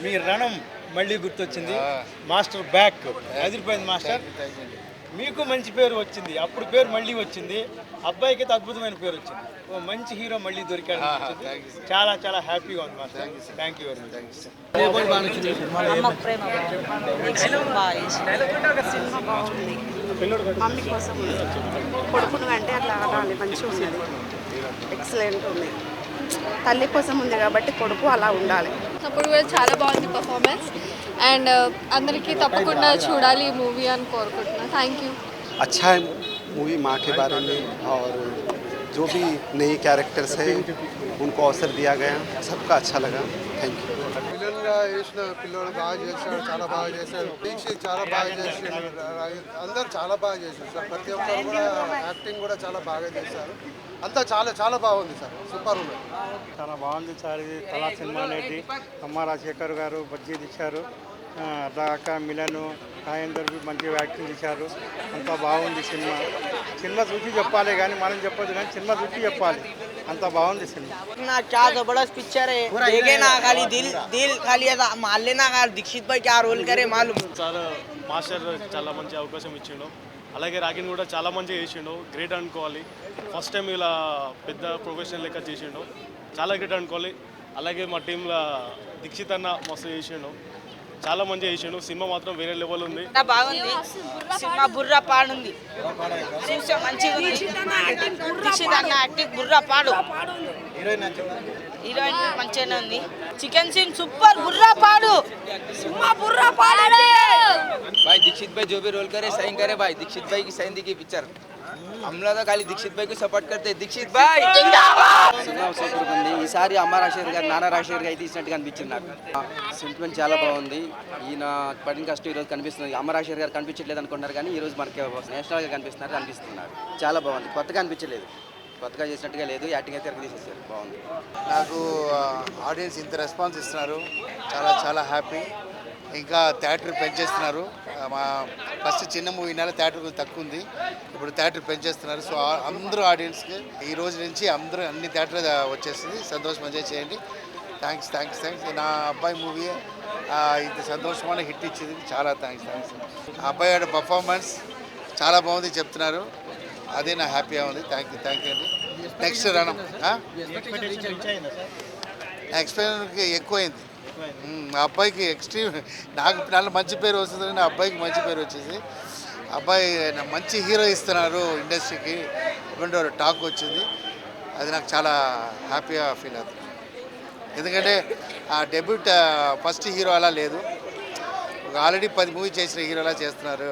మీ రణం మళ్ళీ గుర్తొచ్చింది. Master back అదిరిపోయింది మాస్టర్. మీకు మంచి పేరు వచ్చింది, అప్పుడు పేరు మళ్ళీ వచ్చింది. అబ్బాయికి అయితే అద్భుతమైన పేరు వచ్చింది. ఓ మంచి హీరో మళ్ళీ దొరికాడు. చాలా చాలా హ్యాపీగా ఉంది master. Thank you very much. అమ్మ ప్రేమ సినిమా బాగుంది. మమ్మీ కోసం కొడుకును అంటే అట్లా ఆడాలి, మంచిగా ఉన్నది, ఎక్సలెంట్ ఉంది. తల్లి కోసం ఉంది కాబట్టి కొడుకు అలా ఉండాలి. అప్పుడు కూడా చాలా బాగుంది పర్ఫార్మెన్స్ అండ్ అందరికీ తప్పకుండా చూడాలి ఈ మూవీ అని కోరుకుంటున్నాను. Thank you. अच्छा है मूवी माँ के बारे में, और जो भी नए कैरेक्टर्स हैं उनको अवसर दिया गया, सबका अच्छा लगा. Thank you. విలన్గా వేసిన పిల్లోడు బాగా చేశాడు, చాలా బాగా చేశాడు. దీక్షిత్ చాలా బాగా చేశాడు, అందరూ చాలా బాగా చేశారు సార్. ప్రతి ఒక్కరు కూడా యాక్టింగ్ కూడా చాలా బాగా చేశారు. అంతా చాలా చాలా బాగుంది సార్, సూపర్ ఉంది. చాలా బాగుంది సార్. ఇది కళా సినిమా అనేది అమ్మ రాజశేఖర్ గారు బడ్జెట్ ఇచ్చారు. అదాక మిలను రాజేందర్ మంచిగా యాక్టింగ్ చేశారు. అంతా బాగుంది సినిమా. సినిమా చూసి చెప్పాలి కానీ మనం చెప్పొద్దు, కానీ సినిమా చూసి చెప్పాలి. అంత బాగుంది సినిమా. क्या जबरदस्त पिक्चर है, देखे ना खाली दिल खाली मारले ना दीक्षित भाई क्या रोल करे मालूम. చాలా మాస్టర్ చాలా మంచి అవకాశం ఇచ్చిండు. అలాగే రాగిని కూడా చాలా మంచిగా చేసిండు. గ్రేట్ అనుకోవాలి. ఫస్ట్ టైం ఇలా పెద్ద ప్రొఫెషనల్ లెక్క చేసిండు, చాలా గ్రేట్ అనుకోవాలి. అలాగే మా టీంలో దీక్షిత్ అన్న మస్తు చేసిండు, చాలా మంచిగా చేసిండు. సినిమా మాత్రం వేరే లెవెల్ ఉంది. బాగుంది సినిమా, బుర్ర పాడుంది, చూసే మంచిగా ఉంది. దీక్షిత్ అన్న యాక్టింగ్ బుర్ర పాడు, హీరోయిన్ మంచిగానే ఉంది. చికెన్ సీన్ సూపర్, బుర్ర పాడు సినిమా, బుర్ర పాడు. भाई दीक्षित भाई जो भी रोल करे सही करे भाई. दीक्षित भाई की सही दिखी पिक्चर. हम लोग तो खाली दीक्षित भाई को सपोर्ट करते हैं. दीक्षित भाई సినిమా సూపర్ ఉంది. ఈసారి అమ్మ రాజశేఖర్ గారు నాన్న రాజశేఖర్ గారు తీసినట్టుగా అనిపించింది నాకు. సెంటిమెంట్ చాలా బాగుంది. ఈయన పడిన కష్టం ఈరోజు కనిపిస్తుంది. అమ్మ రాజశేఖర్ గారు కనిపించట్లేదు అనుకుంటున్నారు కానీ ఈరోజు మనకి నేషనల్గా అనిపిస్తున్నారు. చాలా బాగుంది, కొత్తగా అనిపించలేదు, కొత్తగా చేసినట్టుగా లేదు. యాక్టింగ్ అయితే తిరిగి తీసేసారు, బాగుంది. నాకు ఆడియన్స్ ఇంత రెస్పాన్స్ ఇస్తున్నారు, చాలా చాలా హ్యాపీ. ఇంకా థియేటర్ పెంచేస్తున్నారు. మా ఫస్ట్ చిన్న మూవీ నెల థియేటర్ కొంచెం తక్కువ ఉంది, ఇప్పుడు థియేటర్ పెంచేస్తున్నారు. సో అందరూ ఆడియన్స్కి ఈ రోజు నుంచి అందరూ అన్ని థియేటర్ వచ్చేసింది. సంతోషం ఎంజాయ్ చేయండి. థ్యాంక్స్. నా అబ్బాయి మూవీ ఇంత సంతోషమైన హిట్ ఇచ్చింది, చాలా థ్యాంక్స్. ఆ అబ్బాయి ఆడ పర్ఫార్మెన్స్ చాలా బాగుంది చెప్తున్నారు, అదే నా హ్యాపీగా ఉంది. థ్యాంక్ యూ అండి. నెక్స్ట్ రణం ఎక్స్పీరియన్స్కి ఎక్కువైంది. ఆ అబ్బాయికి ఎక్స్ట్రీమ్, నాకు చాలా మంచి పేరు వస్తుందని నా అబ్బాయికి మంచి పేరు వచ్చేసి, అబ్బాయి మంచి హీరో ఇస్తున్నారు ఇండస్ట్రీకి ఇటువంటి టాక్ వచ్చింది. అది నాకు చాలా హ్యాపీగా ఫీల్ అవుతుంది. ఎందుకంటే ఆ డెబ్యూట్ ఫస్ట్ హీరో అలా లేదు, ఆల్రెడీ 10 మూవీ చేసిన హీరోలా చేస్తున్నారు.